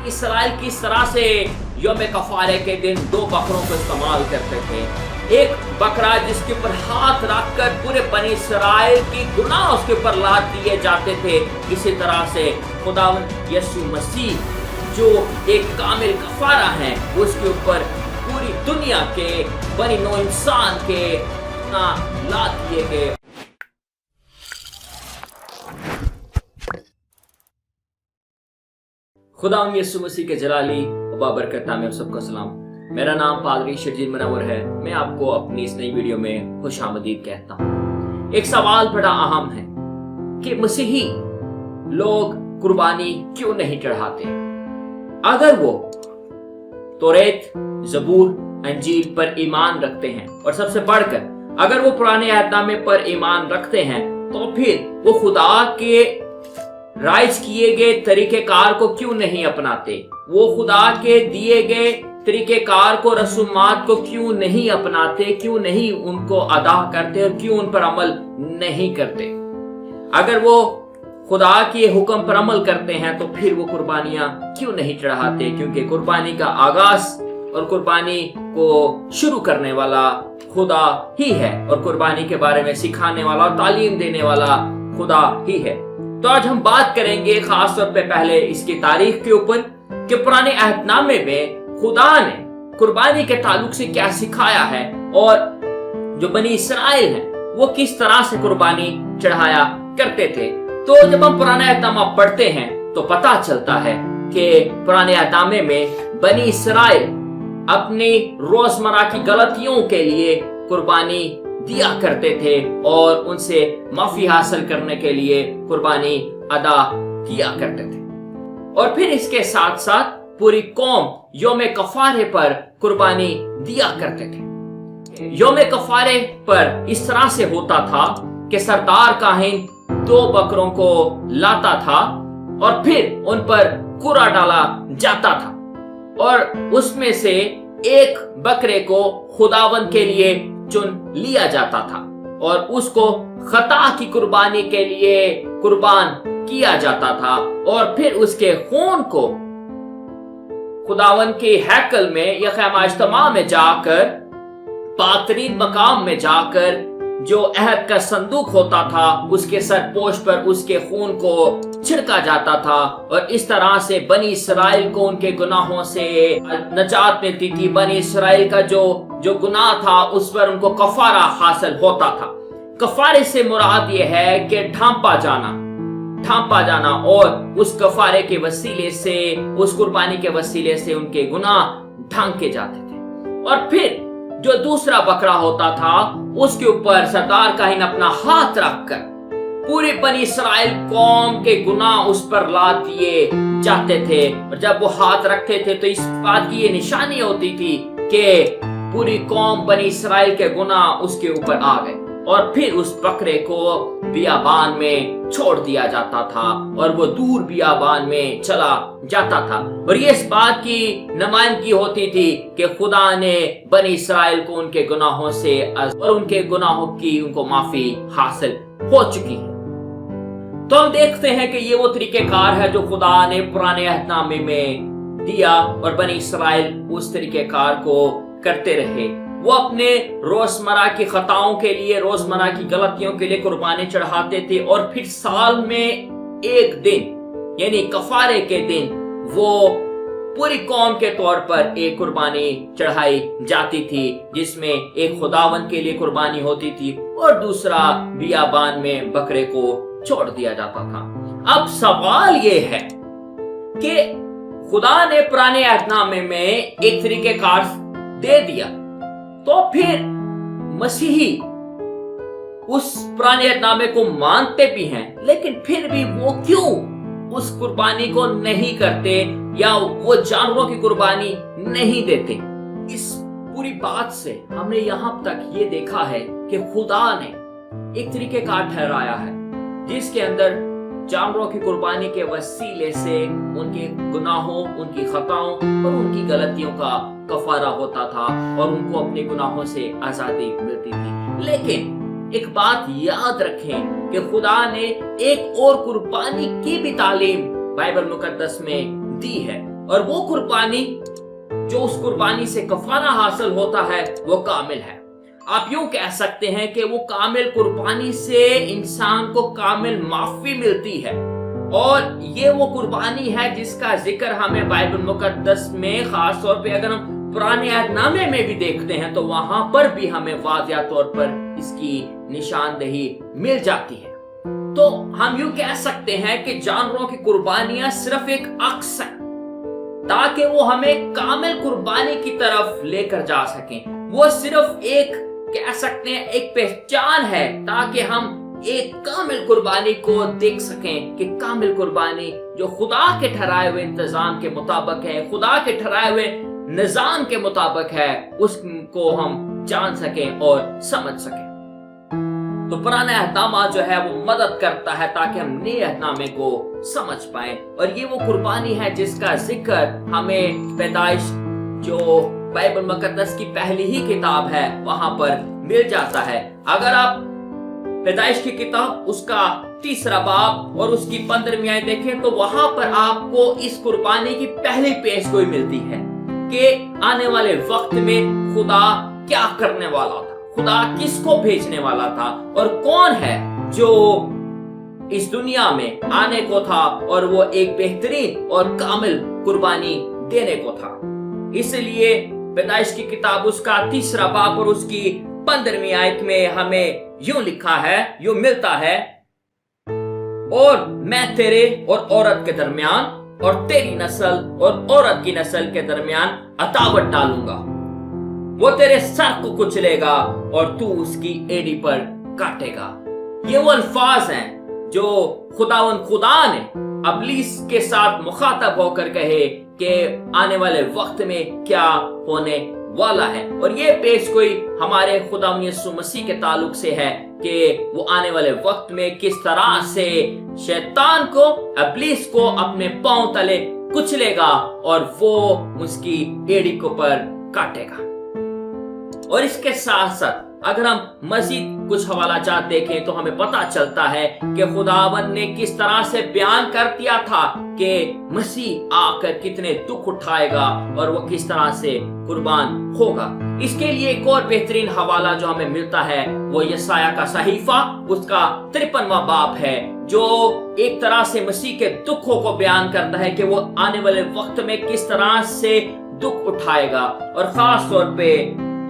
Israel किस तरह से यौम कफारे के दिन 2 बकरों को इस्तेमाल करते थे। एक बकरा जिसके ऊपर हाथ रखकर पूरे बनी इसराइल की गुनाह उसके ऊपर लाद दिए जाते थे। इसी तरह से खुदावंद यीशु मसीह जो एक कामिल कफारा है, उसके ऊपर पूरी दुनिया के बनी नो इंसान के गुनाह लाद दिए गए। खुदावंद यीशु मसीह के जलाली बाबरकत नाम में सबको सलाम। मेरा नाम पादरी शर्जील मुनव्वर है। मैं आपको अपनी इस नई वीडियो में खुशामदीद कहता हूँ। एक सवाल बड़ा अहम है कि मसीही लोग कुर्बानी क्यों नहीं चढ़ाते। अगर वो तौरात, ज़बूर, अंजील पर ईमान रखते हैं और सबसे बढ़कर अगर वो पुराने अहदनामे पर ईमान रखते हैं, तो फिर वो खुदा के राइज किए गए तरीकेकार को क्यों नहीं अपनाते। वो खुदा के दिए गए तरीकेकार को, रसूमात को क्यों नहीं अपनाते, क्यों नहीं उनको अदा करते और क्यों उन पर अमल नहीं करते। अगर वो खुदा के हुक्म पर अमल करते हैं तो फिर वो कुर्बानियां क्यों नहीं चढ़ाते। क्योंकि कुर्बानी का आगाज और कुर्बानी को शुरू करने वाला खुदा ही है और कुर्बानी के बारे में सिखाने वाला और तालीम देने वाला खुदा ही है। तो आज हम बात करेंगे खास तौर पे पहले इसकी तारीख के ऊपर कि पुराने अहदनामे में खुदा ने कुर्बानी के ताल्लुक से क्या सिखाया है और जो बनी इसराइल है वो किस तरह से कुर्बानी चढ़ाया करते थे। तो जब हम पुराने अहदनामा पढ़ते हैं तो पता चलता है कि पुराने अहदनामे में बनी इसराइल अपनी रोजमर्रा की गलतियों के लिए कुर्बानी दिया करते थे और उनसे माफी हासिल करने के लिए कुर्बानी अदा किया करते थे। और फिर इसके साथ साथ पूरी कौम यौम कफारे पर कुर्बानी दिया करते थे। यौम कफारे पर इस तरह से होता था कि सरदार काहिन 2 बकरों को लाता था और फिर उन पर कुरा डाला जाता था और उसमें से एक बकरे को खुदावंद के लिए चुन लिया जाता था और उसको खता की कुर्बानी के लिए कुर्बान किया जाता था और फिर उसके खून को खुदावंद के हैकल में या खैमा इज्तिमा में जाकर, पाकतरीन मकाम में जाकर, जो अहद का संदूक होता था उसके सरपोश पर उसके खून को छिड़का जाता था और इस तरह से बनी इसराइल को उनके गुनाहों से नजात मिलती थी। बनी इसराइल का जो गुनाह था उस पर उनको कफारा हासिल होता था। कफारे से मुराद ये है कि ढांपा जाना और उस कफारे के वसीले से, उस कुर्बानी के वसीले से उनके गुनाह ढांके जाते थे। और फिर जो दूसरा बकरा होता था उसके ऊपर सरदार काहिन अपना हाथ रखकर पूरी बनी इसराइल कौम के गुनाह उस पर लाद दिए जाते थे। और जब वो हाथ रखते थे तो इस बात की ये निशानी होती थी कि पूरी कौम बनी इसराइल के गुनाह उसके ऊपर आ गए और फिर उस बकरे को बियाबान में छोड़ दिया जाता था और वो दूर बियाबान में चला जाता था। और ये इस बात की नुमाइंदगी होती थी कि खुदा ने बनी इसराइल को उनके गुनाहों से और उनके गुनाहों की उनको माफी हासिल हो चुकी है। तो हम देखते हैं कि ये वो तरीकेकार है जो खुदा ने पुराने अहदनामे में दिया और बनी इसराइल उस तरीकेकार को करते रहे। वो अपने रोजमर्रा की खताओं के लिए, रोजमर्रा की गलतियों के लिए कुर्बानी चढ़ाते थे और फिर साल में एक दिन यानी कफारे के दिन वो पूरी कौम के तौर पर एक कुर्बानी चढ़ाई जाती थी जिसमें एक खुदावंद के लिए कुर्बानी होती थी और दूसरा बियाबान में बकरे को छोड़ दिया जाता था। अब सवाल ये है कि खुदा ने पुराने अहदनामे में एक तरीकेकार दे दिया, तो फिर मसीही उस पुराने अहदनामे को मानते भी हैं, लेकिन फिर भी वो क्यों उस कुर्बानी को नहीं करते या वो जानवरों की कुर्बानी नहीं देते। इस पूरी बात से हमने यहाँ तक ये देखा है कि खुदा ने एक तरीकेकार ठहराया है जिसके अंदर जानवरों की कुर्बानी के वसीले से उनके गुनाहों, उनकी खताओं और उनकी गलतियों का कफारा होता था और उनको अपने गुनाहों से आजादी मिलती थी। लेकिन एक बात याद रखें कि खुदा ने एक और कुर्बानी की भी तालीम बाइबल मुकद्दस में दी है اور وہ قربانی جو اس قربانی سے کفارہ حاصل ہوتا ہے وہ کامل ہے۔ آپ یوں کہہ سکتے ہیں کہ وہ کامل قربانی سے انسان کو کامل معافی ملتی ہے، اور یہ وہ قربانی ہے جس کا ذکر ہمیں بائبل مقدس میں خاص طور پہ اگر ہم پرانے عہد نامے میں بھی دیکھتے ہیں تو وہاں پر بھی ہمیں واضح طور پر اس کی نشاندہی مل جاتی ہے۔ تو ہم یوں کہہ سکتے ہیں کہ جانوروں کی قربانیاں صرف ایک عکس ہے تاکہ وہ ہمیں کامل قربانی کی طرف لے کر جا سکیں۔ وہ صرف ایک کہہ سکتے ہیں ایک پہچان ہے تاکہ ہم ایک کامل قربانی کو دیکھ سکیں کہ کامل قربانی جو خدا کے ٹھہرائے ہوئے انتظام کے مطابق ہے، خدا کے ٹھہرائے ہوئے نظام کے مطابق ہے، اس کو ہم جان سکیں اور سمجھ سکیں۔ تو پرانا اہدامہ جو ہے وہ مدد کرتا ہے تاکہ ہم نئے اہدامے کو سمجھ پائیں، اور یہ وہ قربانی ہے جس کا ذکر ہمیں پیدائش جو بائبل مقدس کی پہلی ہی کتاب ہے وہاں پر مل جاتا ہے۔ اگر آپ پیدائش کی کتاب اس کا 3 باب اور اس کی 15 آیت دیکھیں تو وہاں پر آپ کو اس قربانی کی پہلی پیش گوئی ملتی ہے کہ آنے والے وقت میں خدا کیا کرنے والا تھا، خدا کس کو بھیجنے والا تھا، اور کون ہے جو اس دنیا میں آنے کو تھا اور وہ ایک بہترین اور کامل قربانی دینے کو تھا۔ اس لیے پیدائش کی کتاب اس کا 3 باب اور اس کی 15 آیت میں ہمیں یوں لکھا ہے، یوں ملتا ہے، اور میں تیرے اور عورت کے درمیان اور تیری نسل اور عورت کی نسل کے درمیان عداوت ڈالوں گا، وہ تیرے سر کو کچلے گا اور تو اس کی ایڑی پر کاٹے گا۔ یہ وہ الفاظ ہیں جو خدا نے ابلیس کے ساتھ مخاطب ہو کر کہے کہ آنے والے وقت میں کیا ہونے والا ہے، اور یہ پیش گوئی ہمارے خدا یسوع مسیح کے تعلق سے ہے کہ وہ آنے والے وقت میں کس طرح سے شیطان کو، ابلیس کو اپنے پاؤں تلے کچلے گا اور وہ اس کی ایڑی کو پر کاٹے گا۔ اور اس کے ساتھ ساتھ اگر ہم مزید کچھ حوالہ جات دیکھیں تو ہمیں پتا چلتا ہے کہ خداوند نے کس طرح سے بیان کر دیا تھا کہ مسیح آ کر کتنے دکھ اٹھائے گا اور وہ کس طرح سے قربان ہوگا۔ اس کے لیے ایک اور بہترین حوالہ جو ہمیں ملتا ہے وہ یسایہ کا صحیفہ اس کا 53واں باب ہے، جو ایک طرح سے مسیح کے دکھوں کو بیان کرتا ہے کہ وہ آنے والے وقت میں کس طرح سے دکھ اٹھائے گا۔ اور خاص طور پہ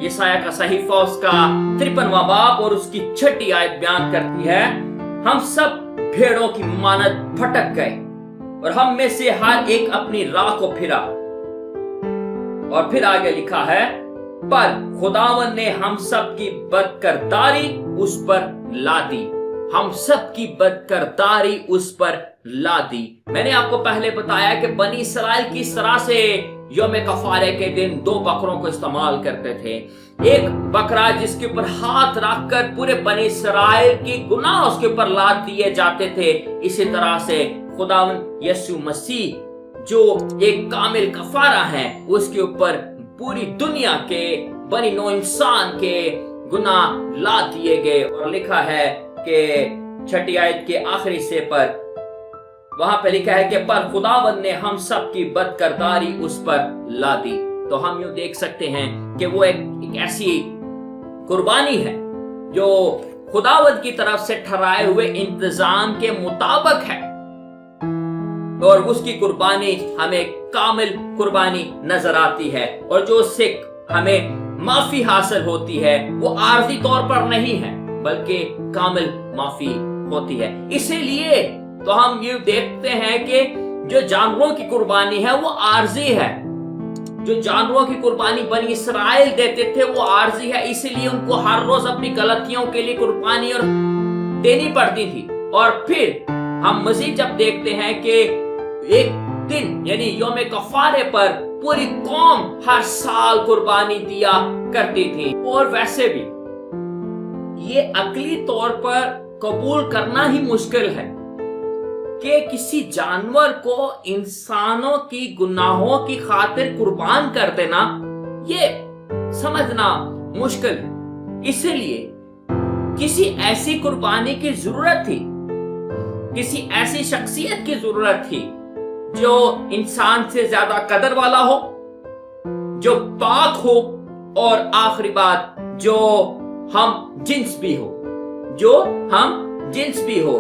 یسایہ کا صحیفہ اس کا 53واں باب اور اس کی 6 آیت بیان کرتی ہے، ہم سب بھیڑوں کی مانند پھٹک گئے اور ہم میں سے ہر ایک اپنی راہ کو پھرا۔ اور پھر آگے لکھا ہے، پر خداوند نے ہم سب کی بدکرداری اس پر لا دی، ہم سب کی بدکرداری اس پر لا دی۔ میں نے آپ کو پہلے بتایا کہ بنی اسرائیل کس طرح سے یوم کفارے کے دن 2 بکروں کو استعمال کرتے تھے، ایک بکرا جس کے اوپر ہاتھ رکھ کر پورے بنی اسرائیل کی گناہ اس کے اوپر لاد دیے جاتے تھے۔ اسی طرح سے خداوند یسوع مسیح جو ایک کامل کفارہ ہے، اس کے اوپر پوری دنیا کے بنی نوع انسان کے گناہ لاد دیے گئے۔ اور لکھا ہے کہ 6 آیت کے آخری حصے پر وہاں پہ لکھا ہے کہ پر خداوند نے ہم سب کی بدکرداری اس پر لا دی۔ تو ہم یوں دیکھ سکتے ہیں کہ وہ ایک ایسی قربانی ہے جو خداوند کی طرف سے ٹھہرائے ہوئے انتظام کے مطابق ہے، اور اس کی قربانی ہمیں کامل قربانی نظر آتی ہے، اور جو اس سے ہمیں معافی حاصل ہوتی ہے وہ عارضی طور پر نہیں ہے بلکہ کامل معافی ہوتی ہے۔ اسی لیے تو ہم یہ دیکھتے ہیں کہ جو جانوروں کی قربانی ہے وہ عارضی ہے، جو جانوروں کی قربانی بنی اسرائیل دیتے تھے وہ عارضی ہے، اسی لیے ان کو ہر روز اپنی غلطیوں کے لیے قربانی اور دینی پڑتی تھی۔ اور پھر ہم مزید جب دیکھتے ہیں کہ ایک دن یعنی یوم کفارے پر پوری قوم ہر سال قربانی دیا کرتی تھی، اور ویسے بھی یہ عقلی طور پر قبول کرنا ہی مشکل ہے کہ کسی جانور کو انسانوں کی گناہوں کی خاطر قربان کر دینا یہ سمجھنا مشکل ہے۔ اسی لیے کسی ایسی قربانی کی ضرورت تھی، کسی ایسی شخصیت کی ضرورت تھی जो इंसान से ज्यादा कदर वाला हो, जो पाक हो, और आखिरी बात जो हम जिन्स भी हो।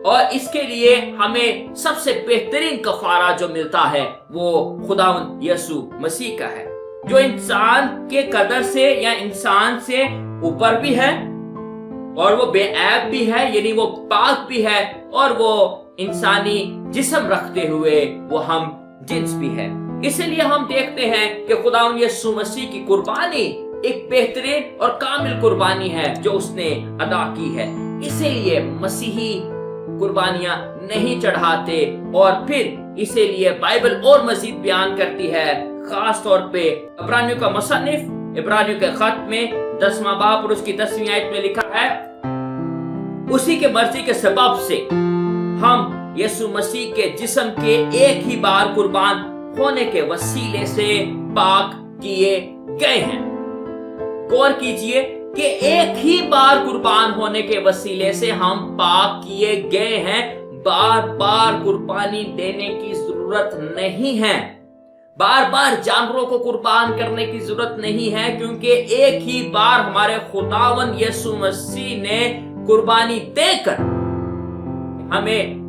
और इसके लिए हमें सबसे बेहतरीन कफारा जो मिलता है वो खुदावंद यीशु मसीह का है, जो इंसान के कदर से या इंसान से ऊपर भी है, और वो बेऐब भी है, यानी वो पाक भी है, और वो इंसानी जिस्म रखते हुए वो हम जिन्स भी है। इसलिए हम देखते हैं कि खुदावंद यीशु मसीह की कुर्बानी एक बेहतरीन और कामिल कुर्बानी है जो उसने अदा की है। इसीलिए मसीही कुर्बानियां नहीं चढ़ाते, और फिर इसीलिए बाइबल और मजीद बयान करती है, खास तौर पे इब्रानियों का मुसन्निफ इब्रानियों के खत में 10वां बाब और उसकी 10वीं आयत में लिखा है, उसी के मर्जी के सबब से हम यीशु मसीह के जिस्म के एक ही बार कुर्बान होने के वसीले से पाक किए गए हैं। गौर कीजिए कि एक ही बार कुर्बान होने के वसीले से हम पाक किए गए हैं। बार बार कुर्बानी देने की जरूरत नहीं है, बार बार जानवरों को कुर्बान करने की जरूरत नहीं है, क्योंकि एक ही बार हमारे खुदावंद यीशु मसीह ने कुर्बानी देकर हमें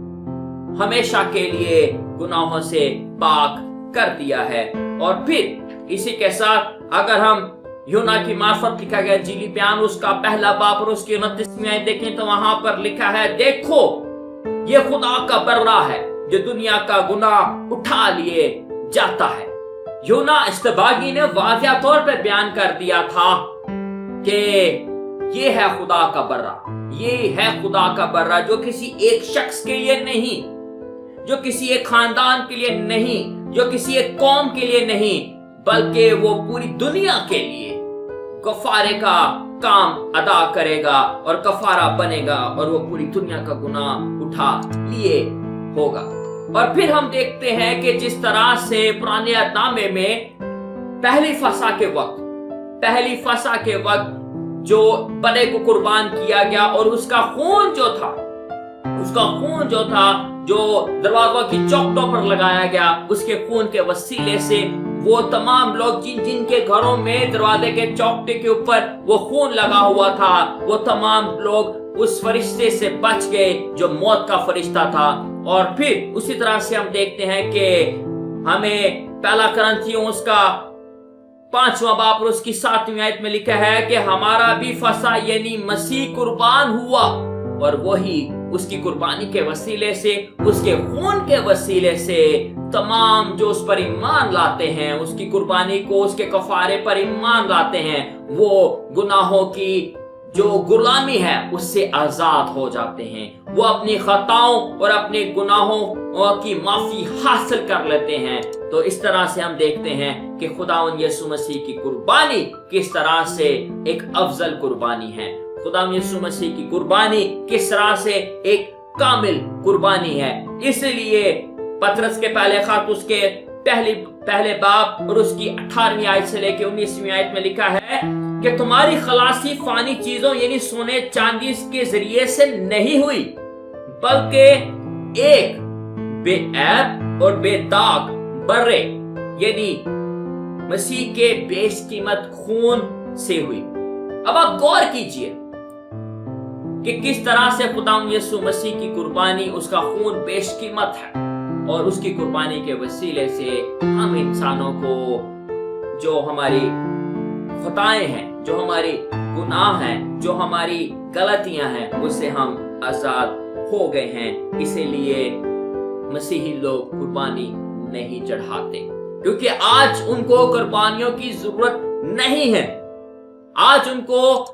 हमेशा के लिए गुनाहों से पाक कर दिया है। और फिर इसी के साथ अगर हम यूना की मार्फत लिखा गया इंजीली बयान उसका पहला बाब और उसकी 29वीं आयत देखें तो वहां पर लिखा है, देखो ये खुदा का बर्रा है जो दुनिया का गुनाह उठा लिए जाता है। यूना इस्तबागी ने वाज़िह तौर पर बयान कर दिया था कि ये है खुदा का बर्रा, ये है खुदा का बर्रा, जो किसी एक शख्स के लिए नहीं, जो किसी एक खानदान के लिए नहीं, जो किसी एक कौम के लिए नहीं, बल्कि वो पूरी दुनिया के लिए कफारे का काम अदा करेगा और कफारा बनेगा, और वो पूरी दुनिया का गुनाह उठा लिए होगा। और फिर हम देखते हैं कि जिस तरह से पुराने अहदनामे में पहली फसह के वक्त जो बड़े को कुर्बान किया गया, और उसका खून जो था जो दरवाजों की चौखटों पर लगाया गया, उसके खून के वसीले से वो तमाम लोग जिनके घरों में दरवाजे के चौखटे के ऊपर वो खून लगा हुआ था, वो तमाम लोग उस फरिश्ते से बच गए जो मौत का फरिश्ता था। और फिर उसी तरह से हम देखते हैं कि हमें पहला कुरिन्थियों उसका 5वां बाब और उसकी 7वीं आयत में लिखा है कि हमारा भी फसा यानी मसीह कुर्बान हुआ, और वही उसकी कुर्बानी के वसीले से, उसके खून के वसीले से तमाम जो उस पर ईमान लाते हैं, उसकी कुर्बानी को, उसके कफारे पर ईमान लाते हैं, वो गुनाहों की जो गुलामी है उससे आजाद हो जाते हैं। वो अपनी खताओं और अपने गुनाहों की माफी हासिल कर लेते हैं। तो इस तरह से हम देखते हैं कि खुदावंद यीशु मसीह की कुर्बानी किस तरह से एक अफजल कुर्बानी है, खुदावंद यीशु मसीह की कुर्बानी किस तरह से एक कामिल कुर्बानी है। इसलिए पतरस के पहले खत उसके पहले बाब और उसकी 18वीं आयत से लेकर 19वीं आयत में लिखा है कि तुम्हारी खलासी फानी चीजों यानी सोने चांदी के जरिए से नहीं हुई, बल्कि एक बेऐब और बेदाग बर्रे यानी मसीह के बेशकीमत खून से हुई। अब आप गौर कीजिए कि किस तरह से खुदावंद यीशु मसीह की कुर्बानी, उसका खून बेशकीमत है, और उसकी कुर्बानी के वसीले से हम इंसानों को जो हमारी खताएं हैं, जो हमारी गुनाह हैं, जो हमारी गलतियां हैं, उससे हम आजाद हो गए हैं। इसीलिए मसीही लोग कुर्बानी नहीं चढ़ाते, क्योंकि आज उनको कुर्बानियों की जरूरत नहीं है। आज उनको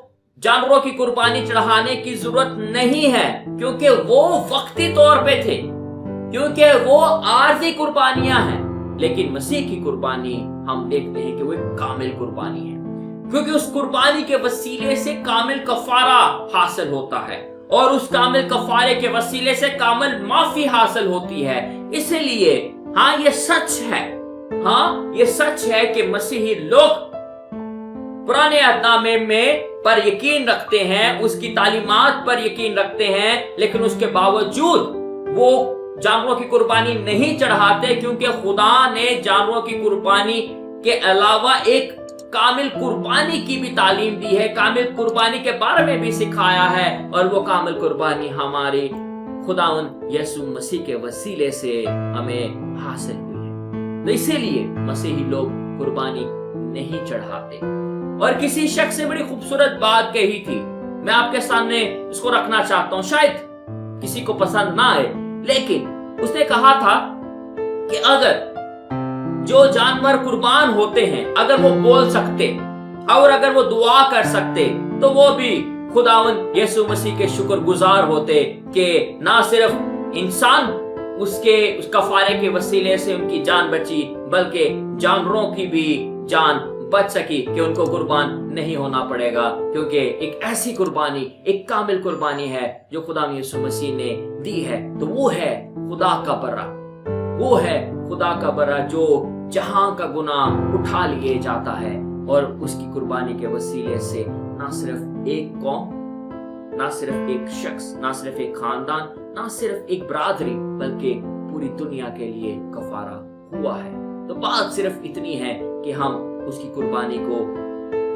जानवरों की कुर्बानी चढ़ाने की जरूरत नहीं है, क्योंकि वो वक्ती तौर पे थे, क्योंकि वो आरजी कुर्बानियां हैं। लेकिन मसीह की कुर्बानी हम देखते हैं कि वो एक कामिल कुर्बानी है, क्योंकि उस कुर्बानी के वसीले से कामिल कफारा हासिल होता है, और उस कामिल कफारे के वसीले से कामिल माफी हासिल होती है। इसलिए ये सच है कि मसीही लोग पुराने अहदनामे में पर यकीन रखते हैं, उसकी तालीमात पर यकीन रखते हैं, लेकिन उसके बावजूद वो जानवरों की कुर्बानी नहीं चढ़ाते, क्योंकि खुदा ने जानवरों की कुर्बानी के अलावा एक कामिल कुर्बानी की भी तालीम दी है, कामिल कुर्बानी के बारे में भी सिखाया है, और वो कामिल कुर्बानी हमारे खुदावन यीशु मसीह के वसीले से हमें हासिल हुई है। तो इसीलिए मसीही लोग कुर्बानी नहीं चढ़ाते। और किसी शख्स ने बड़ी खूबसूरत बात कही थी, मैं आपके सामने इसको रखना चाहता हूं, शायद किसी को पसंद ना आए, लेकिन उसने कहा था कि अगर जो जानवर कुर्बान होते हैं, अगर वो बोल सकते और अगर वो दुआ कर सकते, तो वो भी खुदावन यीशु मसीह के शुक्रगुजार होते कि ना सिर्फ इंसान उसके उस कफारे के वसीले से उनकी जान बची, बल्कि जानवरों की भी जान बच सकी कि उनको कुर्बान नहीं होना पड़ेगा, क्योंकि एक ऐसी कुर्बानी, एक कामिल कुर्बानी है जो खुदा यीशु मसीह ने दी है। तो वो है खुदा का बर्रा, वो है खुदा का बर्रा जो जहां का गुनाह उठा लिए जाता है, और उसकी कुर्बानी के वसीले से ना सिर्फ एक कौम, ना सिर्फ एक शख्स, ना सिर्फ एक खानदान, ना सिर्फ एक बरादरी, बल्कि पूरी दुनिया के लिए कफारा हुआ है। तो बात सिर्फ इतनी है कि हम उसकी कुर्बानी को,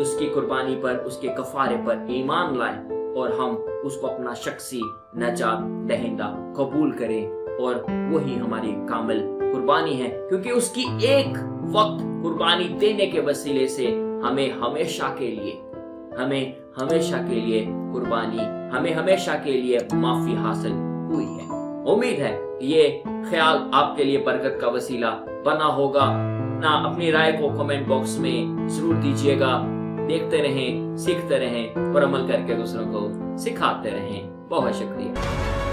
उसकी कुर्बानी पर, उसके कफारे पर ईमान लाएं और हम उसको अपना शख्सी नजात दहिंदा कबूल करें, और वही हमारी कामिल कुर्बानी है, क्योंकि उसकी एक वक्त कुर्बानी देने के वसीले से हमें हमेशा के लिए कुर्बानी, हमें हमेशा के लिए माफी हासिल हुई है। उम्मीद है ये ख्याल आपके लिए बरकत का वसीला बना होगा। ना अपनी राय को कमेंट बॉक्स में जरूर दीजिएगा। देखते रहें, सीखते रहें और अमल करके दूसरों को सिखाते रहें। बहुत शुक्रिया।